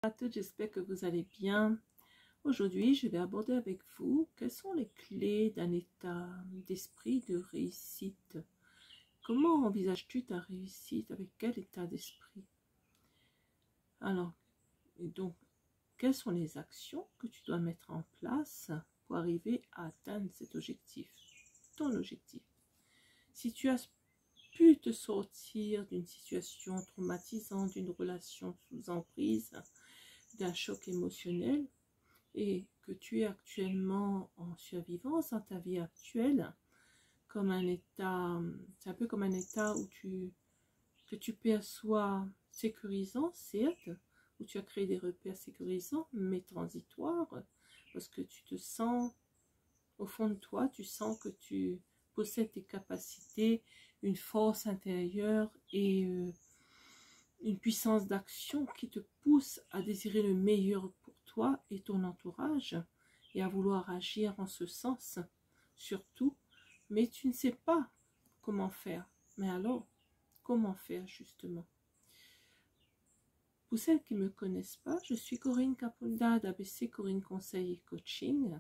À toutes, j'espère que vous allez bien. Aujourd'hui, je vais aborder avec vous quelles sont les clés d'un état d'esprit de réussite. Comment envisages-tu ta réussite? Avec quel état d'esprit? Alors, et donc, quelles sont les actions que tu dois mettre en place pour arriver à atteindre cet objectif, ton objectif? Si tu as pu te sortir d'une situation traumatisante, d'une relation sous emprise, d'un choc émotionnel, et que tu es actuellement en survivance dans ta vie actuelle, comme un état, c'est un peu comme un état où que tu perçois sécurisant, certes, où tu as créé des repères sécurisants, mais transitoires, parce que tu te sens, au fond de toi, tu sens que tu possèdes tes capacités, une force intérieure et une puissance d'action qui te pousse à désirer le meilleur pour toi et ton entourage et à vouloir agir en ce sens, surtout, mais tu ne sais pas comment faire. Mais alors, comment faire justement? Pour celles qui ne me connaissent pas, je suis Corinne Capunda d'ABC Corinne Conseil et Coaching,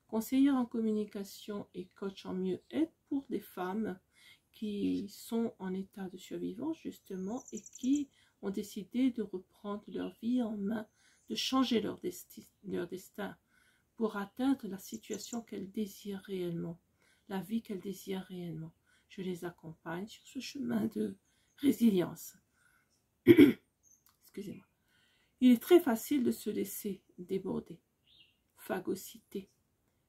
conseillère en communication et coach en mieux-être pour des femmes qui sont en état de survivance justement et qui ont décidé de reprendre leur vie en main, de changer leur destin pour atteindre la situation qu'elles désirent réellement, la vie qu'elles désirent réellement. Je les accompagne sur ce chemin de résilience. Excusez-moi. Il est très facile de se laisser déborder, phagocyter.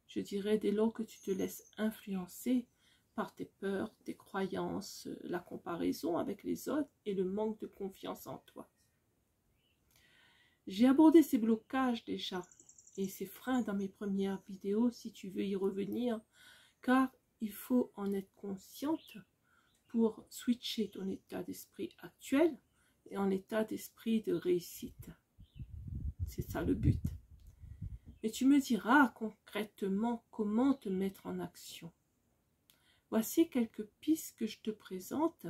Je dirais dès lors que tu te laisses influencer par tes peurs, tes croyances, la comparaison avec les autres et le manque de confiance en toi. J'ai abordé ces blocages déjà et ces freins dans mes premières vidéos si tu veux y revenir, car il faut en être consciente pour switcher ton état d'esprit actuel et en état d'esprit de réussite. C'est ça le but. Et tu me diras concrètement comment te mettre en action. Voici quelques pistes que je te présente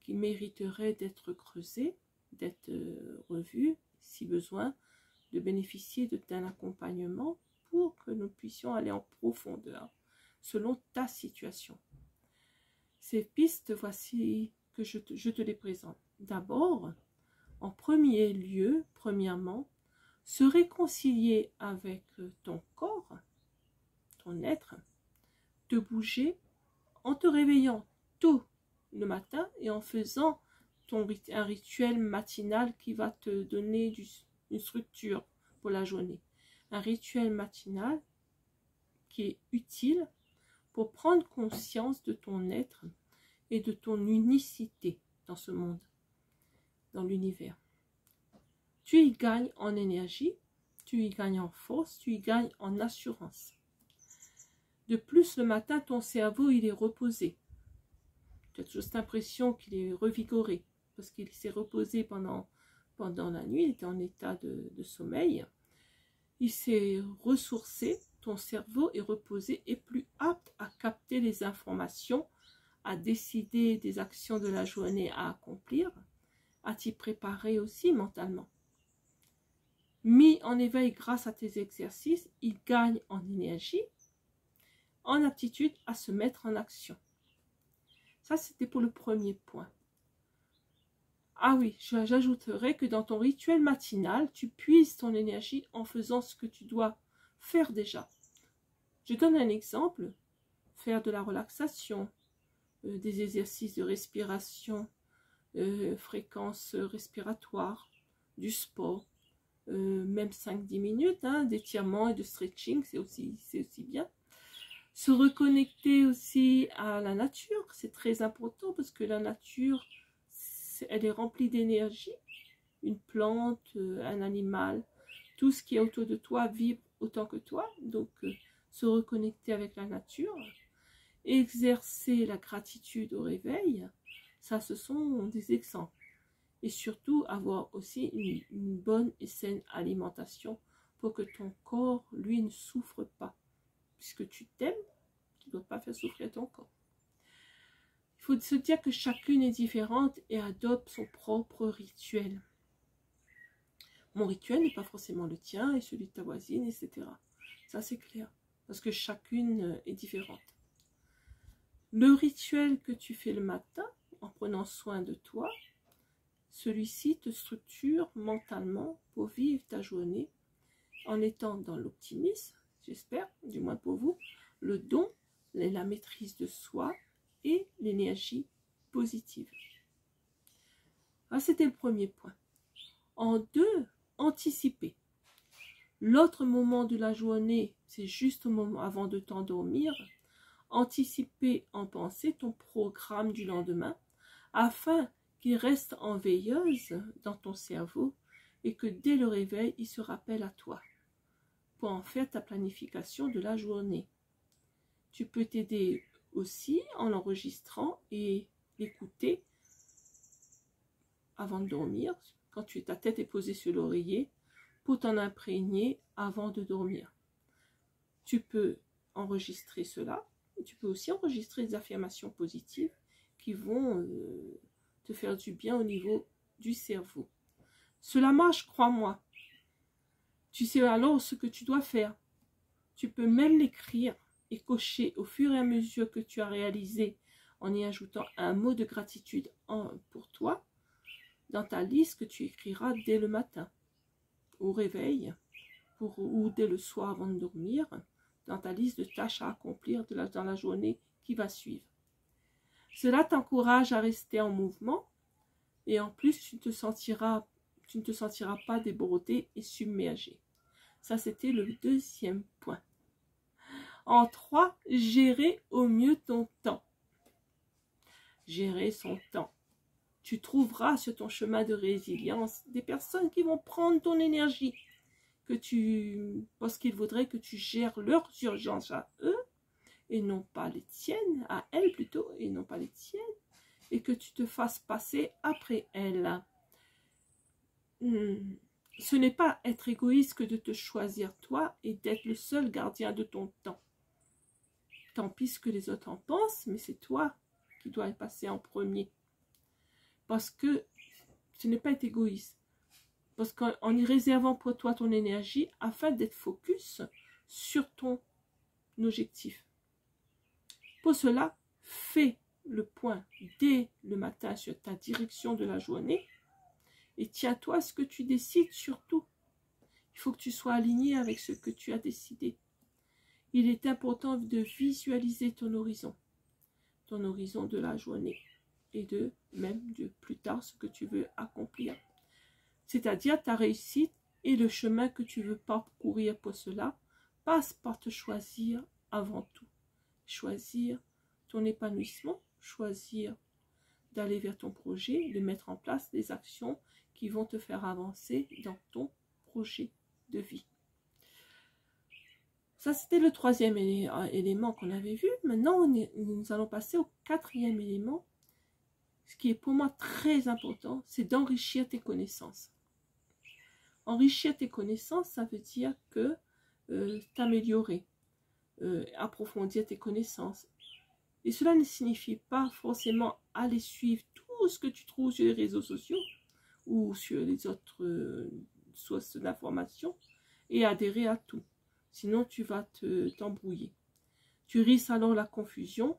qui mériteraient d'être creusées, d'être revues, si besoin, de bénéficier d'un accompagnement pour que nous puissions aller en profondeur selon ta situation. Ces pistes, voici que je te les présente. D'abord, en premier lieu, premièrement, se réconcilier avec ton corps, ton être, te bouger, en te réveillant tôt le matin et en faisant un rituel matinal qui va te donner une structure pour la journée. Un rituel matinal qui est utile pour prendre conscience de ton être et de ton unicité dans ce monde, dans l'univers. Tu y gagnes en énergie, tu y gagnes en force, tu y gagnes en assurance. De plus, le matin, ton cerveau, il est reposé. Tu as toujours cette impression qu'il est revigoré parce qu'il s'est reposé pendant la nuit, il était en état de sommeil. Il s'est ressourcé, ton cerveau est reposé et plus apte à capter les informations, à décider des actions de la journée à accomplir, à t'y préparer aussi mentalement. Mis en éveil grâce à tes exercices, il gagne en énergie, en aptitude à se mettre en action. Ça, c'était pour le premier point. Ah oui, j'ajouterais que dans ton rituel matinal, tu puises ton énergie en faisant ce que tu dois faire déjà. Je donne un exemple. Faire de la relaxation, des exercices de respiration, fréquence respiratoire, du sport, même 5-10 minutes, d'étirement et de stretching, c'est aussi bien. Se reconnecter aussi à la nature, c'est très important parce que la nature, elle est remplie d'énergie. Une plante, un animal, tout ce qui est autour de toi vibre autant que toi. Donc, se reconnecter avec la nature, exercer la gratitude au réveil, ça, ce sont des exemples. Et surtout, avoir aussi une bonne et saine alimentation pour que ton corps, lui, ne souffre pas. Puisque tu t'aimes, tu ne dois pas faire souffrir ton corps. Il faut se dire que chacune est différente et adopte son propre rituel. Mon rituel n'est pas forcément le tien et celui de ta voisine, etc. Ça, c'est clair, parce que chacune est différente. Le rituel que tu fais le matin, en prenant soin de toi, celui-ci te structure mentalement pour vivre ta journée en étant dans l'optimisme, j'espère, du moins pour vous, le don, la maîtrise de soi et l'énergie positive. Ah, c'était le premier point. En 2, anticiper. L'autre moment de la journée, c'est juste au moment avant de t'endormir. Anticiper en pensée ton programme du lendemain afin qu'il reste en veilleuse dans ton cerveau et que dès le réveil, il se rappelle à toi pour en faire ta planification de la journée. Tu peux t'aider aussi en l'enregistrant et l'écouter avant de dormir, quand ta tête est posée sur l'oreiller, pour t'en imprégner avant de dormir. Tu peux enregistrer cela. Tu peux aussi enregistrer des affirmations positives qui vont te faire du bien au niveau du cerveau. Cela marche, crois-moi. Tu sais alors ce que tu dois faire. Tu peux même l'écrire et cocher au fur et à mesure que tu as réalisé en y ajoutant un mot de gratitude pour toi dans ta liste que tu écriras dès le matin, au réveil, ou dès le soir avant de dormir, dans ta liste de tâches à accomplir dans la journée qui va suivre. Cela t'encourage à rester en mouvement et en plus tu ne te sentiras pas débordé et submergé. Ça, c'était le deuxième point. En 3, gérer au mieux ton temps. Gérer son temps. Tu trouveras sur ton chemin de résilience des personnes qui vont prendre ton énergie, parce qu'ils voudraient que tu gères leurs urgences à eux, et non pas les tiennes, à elles plutôt, et non pas les tiennes, et que tu te fasses passer après elles. Ce n'est pas être égoïste que de te choisir toi et d'être le seul gardien de ton temps. Tant pis ce que les autres en pensent, mais c'est toi qui dois y passer en premier. Parce que ce n'est pas être égoïste. Parce qu'en y réservant pour toi ton énergie afin d'être focus sur ton objectif. Pour cela, fais le point dès le matin sur ta direction de la journée et tiens-toi à ce que tu décides surtout. Il faut que tu sois aligné avec ce que tu as décidé. Il est important de visualiser ton horizon de la journée et même de plus tard ce que tu veux accomplir. C'est-à-dire ta réussite et le chemin que tu veux parcourir pour cela passe par te choisir avant tout. Choisir ton épanouissement, choisir d'aller vers ton projet, de mettre en place des actions qui vont te faire avancer dans ton projet de vie. Ça, c'était le troisième élément qu'on avait vu. Maintenant, nous allons passer au quatrième élément. Ce qui est pour moi très important, c'est d'enrichir tes connaissances. Enrichir tes connaissances, ça veut dire que t'améliorer, approfondir tes connaissances. Et cela ne signifie pas forcément aller suivre tout ce que tu trouves sur les réseaux sociaux ou sur les autres sources d'informations et adhérer à tout. Sinon, tu vas t'embrouiller. Tu risques alors la confusion,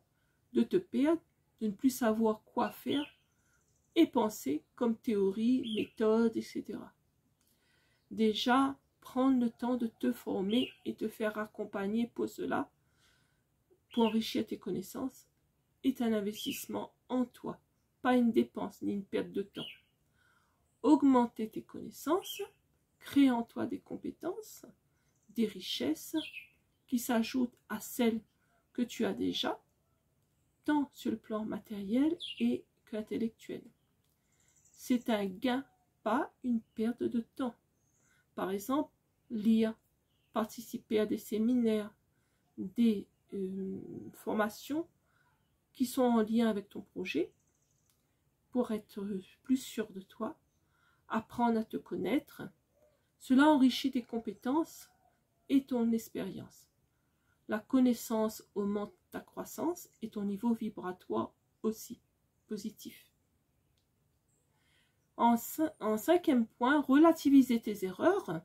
de te perdre, de ne plus savoir quoi faire et penser comme théorie, méthode, etc. Déjà, prendre le temps de te former et te faire accompagner pour cela, pour enrichir tes connaissances, est un investissement en toi, pas une dépense ni une perte de temps. Augmenter tes connaissances, créer en toi des compétences, des richesses qui s'ajoutent à celles que tu as déjà, tant sur le plan matériel et qu'intellectuel. C'est un gain, pas une perte de temps. Par exemple, lire, participer à des séminaires, des formations qui sont en lien avec ton projet pour être plus sûr de toi, apprendre à te connaître. Cela enrichit tes compétences et ton expérience. La connaissance augmente ta croissance et ton niveau vibratoire aussi positif. En cinquième point, relativiser tes erreurs,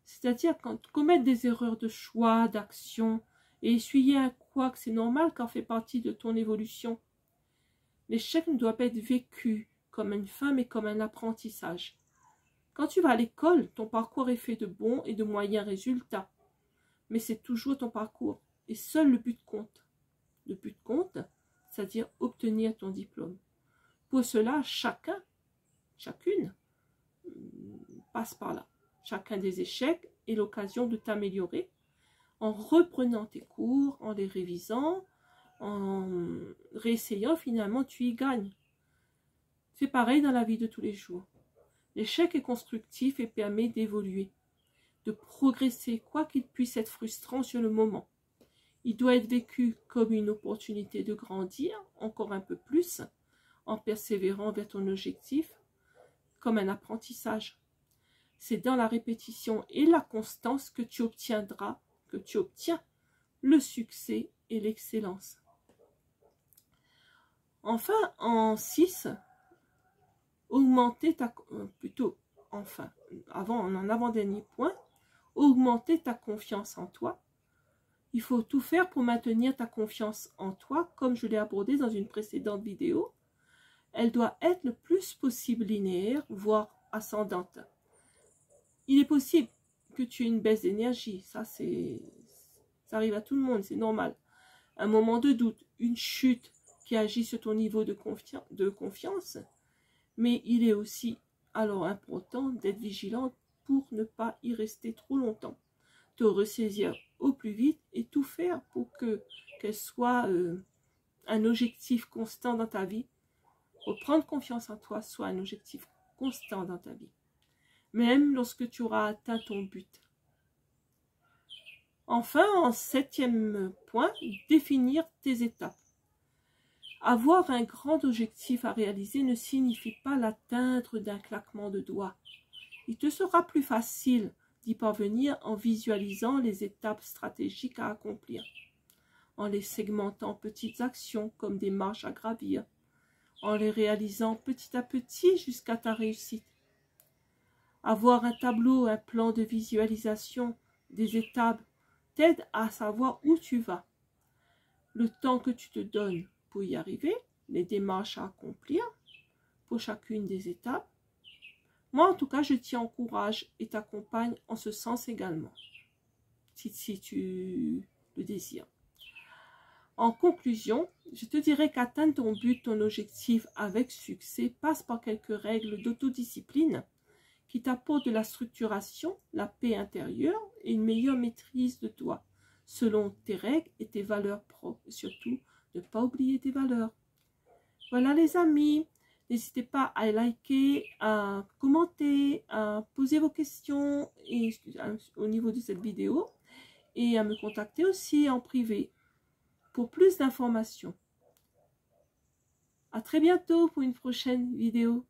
c'est-à-dire commettre des erreurs de choix, d'action, et essuyer un couac, c'est normal car fait partie de ton évolution. L'échec ne doit pas être vécu comme une fin, mais comme un apprentissage. Quand tu vas à l'école, ton parcours est fait de bons et de moyens résultats. Mais c'est toujours ton parcours. Et seul le but compte. Le but compte, c'est-à-dire obtenir ton diplôme. Pour cela, chacune passe par là. Chacun des échecs est l'occasion de t'améliorer en reprenant tes cours, en les révisant, en réessayant, finalement, tu y gagnes. C'est pareil dans la vie de tous les jours. L'échec est constructif et permet d'évoluer, de progresser, quoi qu'il puisse être frustrant sur le moment. Il doit être vécu comme une opportunité de grandir encore un peu plus, en persévérant vers ton objectif, comme un apprentissage. C'est dans la répétition et la constance que tu obtiens le succès et l'excellence. Enfin, en 6, augmenter en avant-dernier point, augmenter ta confiance en toi. Il faut tout faire pour maintenir ta confiance en toi, comme je l'ai abordé dans une précédente vidéo. Elle doit être le plus possible linéaire, voire ascendante. Il est possible que tu aies une baisse d'énergie, ça arrive à tout le monde, c'est normal. Un moment de doute, une chute qui agit sur ton niveau de confiance, mais il est aussi alors important d'être vigilante pour ne pas y rester trop longtemps, te ressaisir au plus vite et tout faire pour qu'elle soit un objectif constant dans ta vie. Reprendre confiance en toi soit un objectif constant dans ta vie, même lorsque tu auras atteint ton but. Enfin, en 7e point, définir tes étapes. Avoir un grand objectif à réaliser ne signifie pas l'atteindre d'un claquement de doigts. Il te sera plus facile d'y parvenir en visualisant les étapes stratégiques à accomplir, en les segmentant en petites actions comme des marches à gravir, en les réalisant petit à petit jusqu'à ta réussite. Avoir un tableau, un plan de visualisation des étapes t'aide à savoir où tu vas, le temps que tu te donnes pour y arriver, les démarches à accomplir pour chacune des étapes. Moi, en tout cas, je t'y encourage et t'accompagne en ce sens également, si tu le désires. En conclusion, je te dirais qu'atteindre ton but, ton objectif avec succès passe par quelques règles d'autodiscipline qui t'apportent de la structuration, la paix intérieure et une meilleure maîtrise de toi, selon tes règles et tes valeurs propres. Et surtout, ne pas oublier tes valeurs. Voilà les amis, n'hésitez pas à liker, à commenter, à poser vos questions au niveau de cette vidéo et à me contacter aussi en privé pour plus d'informations. À très bientôt pour une prochaine vidéo.